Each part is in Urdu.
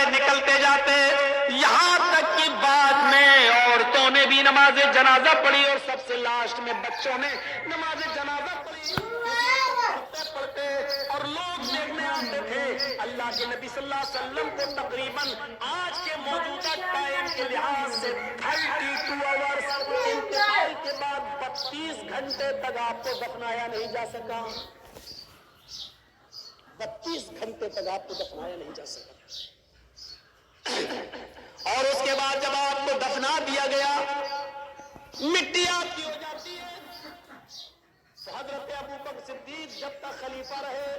کرتے نکلتے جاتے، یہاں تک کہ بعد میں عورتوں نے بھی نماز جنازہ پڑھی اور سب سے لاسٹ میں بچوں نے نماز جنازہ پڑھی۔ پڑھتے پڑھتے اور لوگ دیکھنے آتے تھے۔ اللہ کے نبی صلی اللہ علیہ وسلم کو تقریباً آج کے موجودہ ٹائم کے لحاظ سے 32 آورز انتقال کے بعد 32 گھنٹے تک آپ کو دفنایا نہیں جا سکا۔ 32 گھنٹے تک آپ کو دفنایا نہیں جا سکا۔ اور اس کے بعد جب آپ کو دفنا دیا گیا، مٹی آپ کی ہو جاتی ہے، تو حضرت ابوبکر صدیق جب تک خلیفہ رہے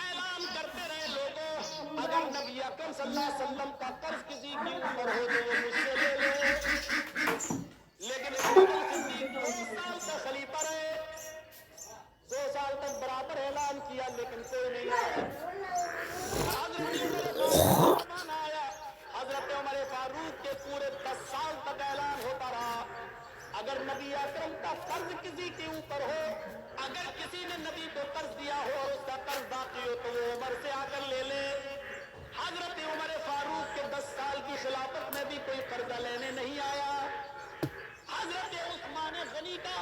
اعلان کرتے رہے، لوگوں اگر نبی اکرم صلی اللہ علیہ وسلم کا قرض کسی کے اوپر ہو تو وہ مجھ سے لے لے۔ لیکن ابوبکر صدیق 2 سال تک خلیفہ رہے، 2 سال تک برابر اعلان کیا لیکن کوئی نہیں آیا۔ حضرت عمر فاروق کے پورے 10 سال تک اعلان ہوتا رہا، اگر نبی اکرم کا قرض کسی کے اوپر ہو، اگر کسی نے نبی کو قرض دیا ہو اور اس کا قرض باقی ہو تو وہ عمر سے آ کر لے لے۔ حضرت عمر فاروق کے 10 سال کی خلافت میں بھی کوئی قرضہ لینے نہیں آیا۔ حضرت عثمان غنی کا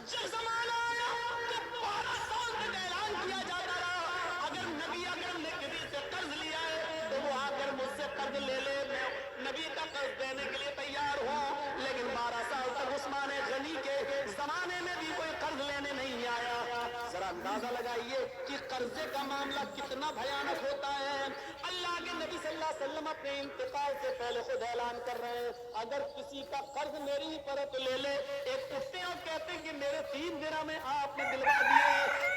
جب زمانہ آیا تو 12 سال تک اعلان کیا جاتا رہا، اگر نبی اکرم نے کسی سے قرض لیا ہے تو وہ آ کر مجھ سے قرض لے لے، میں نبی کا قرض دینے کے لیے تیار ہوں۔ لیکن 12 سال تک عثمان غنی کے زمانے میں بھی کوئی قرض لینے نہیں آیا۔ ذرا اندازہ لگائیے کہ قرضے کا معاملہ کتنا بھیانک ہوتا ہے۔ اللہ کے نبی صلی اللہ علیہ وسلم اپنے انتقال سے پہلے خود اعلان کر رہے ہیں، اگر کسی کا قرض میرے ہی پر ہے تو لے لے۔ ایک اٹھتے اور کہتے ہیں کہ میرے 3 دن میں آپ نے دلوا دیے،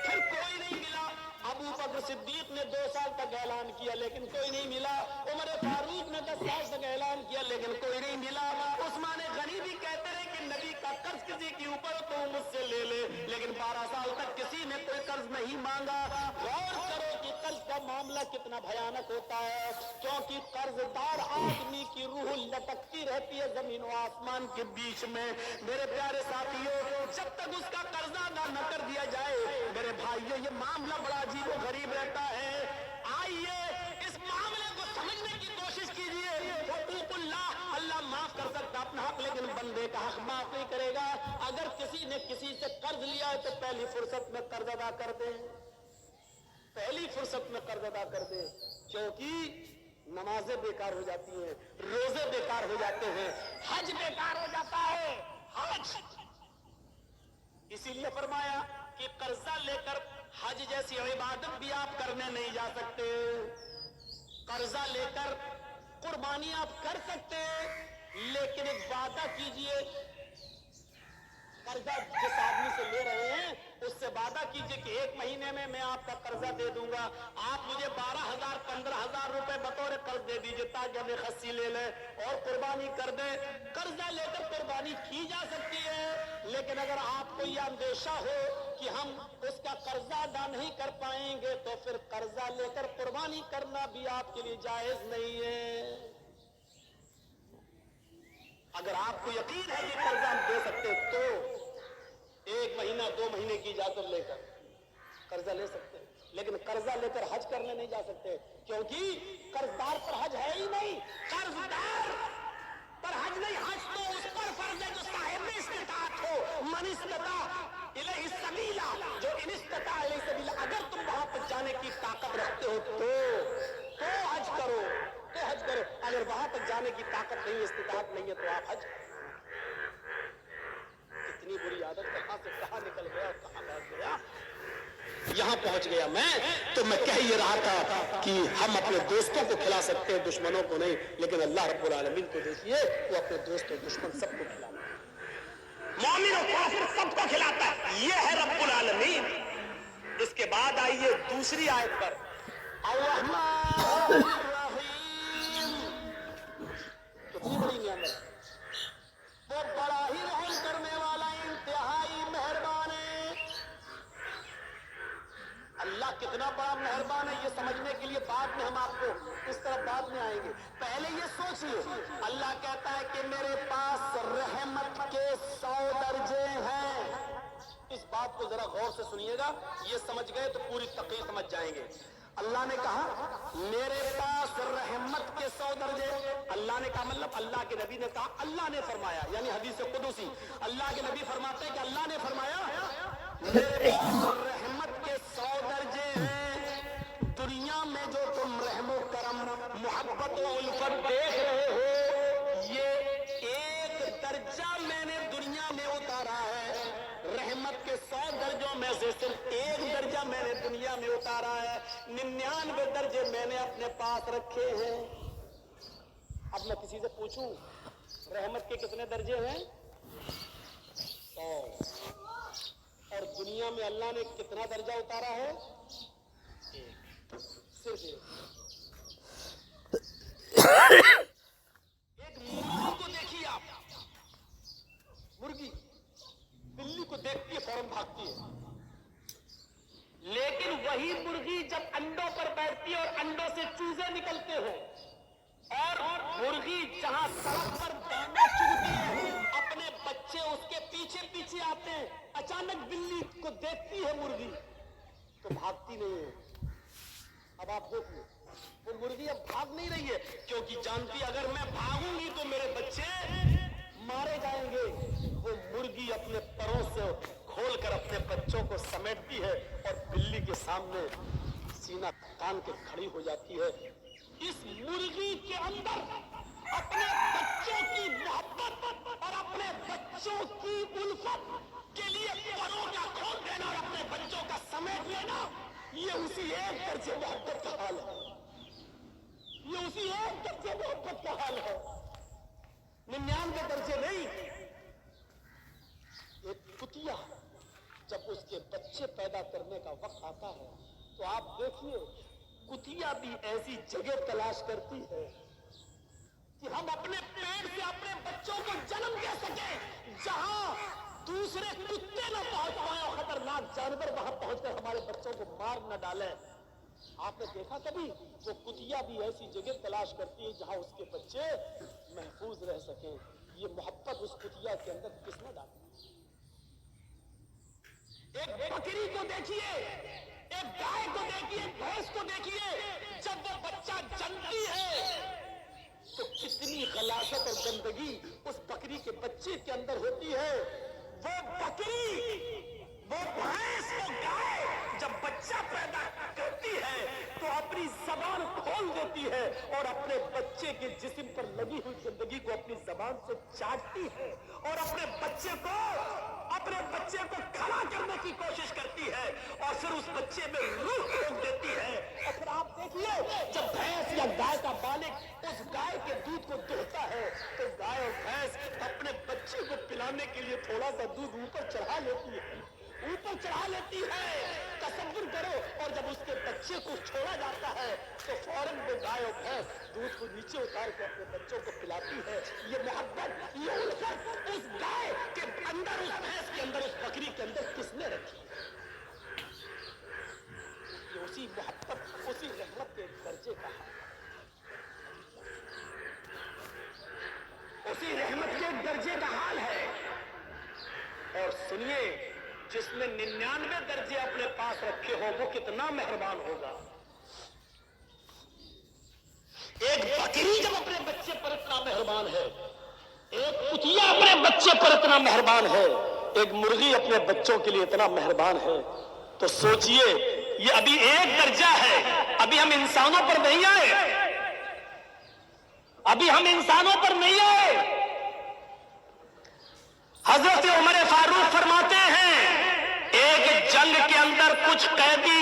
پھر کوئی نہیں ملا۔ ابو بکر صدیق نے 2 سال تک اعلان کیا لیکن کوئی نہیں ملا۔ عمر فاروق نے 10 سال تک اعلان کیا لیکن کوئی نہیں ملا۔ عثمان غنی بھی کہتے رہے کہ نبی کا قرض کسی کے اوپر تو مجھ سے لے لے، لیکن 12 سال تک کسی نے کوئی قرض نہیں مانگا۔ غور کرو کہ قرض کا معاملہ کتنا بھیانک ہوتا ہے، کیونکہ قرض دار آدمی کی روح لٹکتی رہتی ہے زمین و آسمان کے بیچ میں۔ میرے پیارے ساتھیوں، جب تک اس کا قرضہ ادا نہ کر دیا جائے، میرے بھائیوں یہ معاملہ بڑا عجیب و غریب رہتا ہے۔ آئیے اس معاملے کو سمجھنے کی کوشش کیجیے۔ حقوق اللہ، اللہ معاف کر سکتا اپنا حق لیکن بندے کا حق معاف نہیں کرے گا۔ اگر کسی نے کسی سے قرض لیا ہے تو پہلی فرصت میں قرض ادا کر دیں، پہلی فرصت میں قرض ادا کر دیں، کیونکہ نمازیں بیکار ہو جاتی ہیں، روزے بیکار ہو جاتے ہیں، حج بیکار ہو جاتا ہے۔ حج اسی لیے فرمایا کہ قرضہ لے کر حج جیسی عبادت بھی آپ کرنے نہیں جا سکتے، قرضہ لے کر قربانی آپ کر سکتے ہیں، لیکن ایک وعدہ کیجئے، قرضہ جس آدمی سے لے رہے ہیں اس سے وعدہ کیجئے کہ 1 مہینے میں میں آپ کا قرضہ دے دوں گا، آپ مجھے 12,000 15,000 روپے بطور قرض دے دیجئے تاکہ ہمیں خصی لے لیں اور قربانی کر دیں۔ قرضہ لے کر قربانی کی جا سکتی ہے، لیکن اگر آپ کو یہ اندیشہ ہو کہ ہم اس کا قرضہ ادا نہیں کر پائیں گے تو پھر قرضہ لے کر قربانی کرنا بھی آپ کے لیے جائز نہیں ہے۔ اگر آپ کو یقین ہے کہ قرضہ ہم دے سکتے تو 1 مہینہ 2 مہینے کی اجازت لے کر قرضہ لے سکتے ہیں، لیکن قرضہ لے کر حج کرنے نہیں جا سکتے، کیونکہ قرضدار پر حج ہے ہی نہیں۔ قرضدار پر حج نہیں، حج تو اس پر فرض ہے جو صاحب استطاعت ہو، من استطاع الیہ السبیلا، جو ان استطاع الیہ السبیلا۔ اگر تم وہاں پر جانے کی طاقت رکھتے ہو تو حج کرو، تو حج کرو، اگر وہاں تک جانے کی طاقت نہیں، استطاعت نہیں ہے تو آپ حج۔ کتنی بری عادت، کہاں سے کہاں نکل گیا اور کہاں پہنچ گیا۔ یہاں پہنچ گیا میں تو میں کہہ یہ رہا تھا کہ ہم اپنے دوستوں کو کھلا سکتے ہیں، دشمنوں کو نہیں، لیکن اللہ رب العالمین کو دیکھیے، وہ اپنے دوست اور دشمن سب کو کھلاتا ہے، مومن اور کافر سب کو کھلاتا ہے، یہ ہے رب العالمین۔ اس کے بعد آئیے دوسری آیت پر، الرحمن الرحیم، کتنی بڑی نعمت، وہ بڑا ہی رحم کرنے والا، انتہائی مہربان ہے۔ اللہ کتنا بڑا مہربان ہے یہ سمجھنے کے لیے بعد میں ہم آپ کو اس طرح بعد میں آئیں گے، پہلے یہ سوچیے، اللہ کہتا ہے کہ میرے پاس رحمت کے 100 درجے ہیں۔ اس بات کو ذرا غور سے سنیے گا، یہ سمجھ گئے تو پوری تقریر سمجھ جائیں گے۔ اللہ نے کہا میرے پاس رحمت کے 100 درجے. اللہ نے کہا مطلب اللہ کے نبی نے کہا, اللہ نے فرمایا, یعنی حدیث قدسی. اللہ کے نبی فرماتے ہیں کہ اللہ نے فرمایا میرے پاس رحمت کے 100 درجے ہیں. دنیا میں جو تم رحم و کرم, محبت و الفت دیکھ رہے ہو, یہ ایک درجہ میں نے دنیا میں اتارا ہے. رحمت کے 100 درجوں میں سے صرف ایک درجہ میں نے دنیا میں اتارا ہے. 99 درجے میں نے اپنے پاس رکھے ہیں. اب میں کسی سے پوچھوں رحمت کے کتنے درجے ہیں؟ 100. اور دنیا میں اللہ نے کتنا درجہ اتارا ہے؟ ایک, صرف ایک مرغی کو دیکھیے آپ, مرغی بلی کو دیکھتی ہے فوراً بھاگتی ہے, لیکن وہی مرغی جب انڈوں پر بیٹھتی ہے اور انڈوں سے چوزے نکلتے ہو, اور مرغی جہاں سڑک پر دانا چگتی ہے اپنے بچے اس کے پیچھے پیچھے آتے ہیں, اچانک بلی کو دیکھتی ہے مرغی تو بھاگتی نہیں ہے. اب آپ دیکھیے وہ مرغی اب بھاگ نہیں رہی ہے کیونکہ جانتی اگر میں بھاگوں گی تو میرے بچے مارے جائیں گے. وہ مرغی اپنے پروں سے کھول کر اپنے بچوں کو سمیٹتی ہے اور بلی کے سامنے سینہ تان کے کھڑی ہو جاتی ہے. اس مرغی کے اندر اپنے بچوں کی محبت اور اپنے بچوں کی الفت کے لیے پروں کا کھول دینا اور اپنے بچوں کا سمیٹ لینا, یہ اسی ایک درجے محبت کا حال ہے. یہ اسی ایک درجے محبت کا حال ہے, 99 درجے نہیں. ایک کتیا جب اس کے بچے پیدا کرنے کا وقت آتا ہے تو آپ دیکھیے کتیا بھی ایسی جگہ تلاش کرتی ہے کہ ہم اپنے پیٹ سے اپنے بچوں کو جنم دے سکیں جہاں دوسرے کتے نہ پہنچ پائیں اور خطرناک جانور وہاں پہنچ کر ہمارے بچوں کو مار نہ ڈالیں. آپ نے دیکھا کبھی وہ کتیا بھی ایسی جگہ تلاش کرتی ہے جہاں اس کے بچے محفوظ رہ سکیں. یہ محبت اس کتیا کے اندر کس نے ڈالی؟ ایک بکری کو دیکھیے, ایک گائے کو دیکھیے, بھینس کو دیکھیے, جب وہ بچہ جنتی ہے تو کتنی غلاظت اور گندگی اس بکری کے بچے کے اندر ہوتی ہے. وہ بکری, وہ بھینس, وہ گائے جب بچہ پیدا کرتی ہے تو اپنی زبان کھول دیتی ہے اور اپنے بچے کے جسم پر لگی ہوئی گندگی کو اپنی زبان سے چاٹتی ہے اور اپنے بچے کو کھڑا کرنے کی کوشش کرتی ہے اور پھر اس بچے میں روح پھونک دیتی ہے. اور پھر آپ دیکھیے جب بھینس یا گائے کا مالک اس گائے کے دودھ کو دوہتا ہے تو گائے اور بھینس اپنے بچے کو پلانے کے لیے تھوڑا سا دودھ اوپر چڑھا لیتی ہے. تصور کرو, اور جب اس کے بچے کو چھوڑا جاتا ہے تو فوراً وہ گائے اور بھینس دودھ کو نیچے اتار کے اپنے بچوں کو پلاتی ہے. یہ محبت, یہ الفت اس گائے کے اندر, اس بھینس کے اندر, اس بکری کے اندر کس نے رکھی؟ یہ اسی محبت, اسی رحمت کے درجے کا ہے, اسی رحمت کے درجے کا حال ہے. اور سنیے جس نے 99 درجے اپنے پاس رکھے ہو وہ کتنا مہربان ہوگا. ایک بکری جب اپنے بچے پر اتنا مہربان ہے, ایک کتیا اپنے بچے پر اتنا مہربان ہے, ایک مرغی اپنے بچوں کے لیے اتنا مہربان ہے, تو سوچئے یہ ابھی ایک درجہ ہے. ابھی ہم انسانوں پر نہیں آئے, حضرت عمر فاروق فرماتے ہیں ایک جنگ کے اندر کچھ قیدی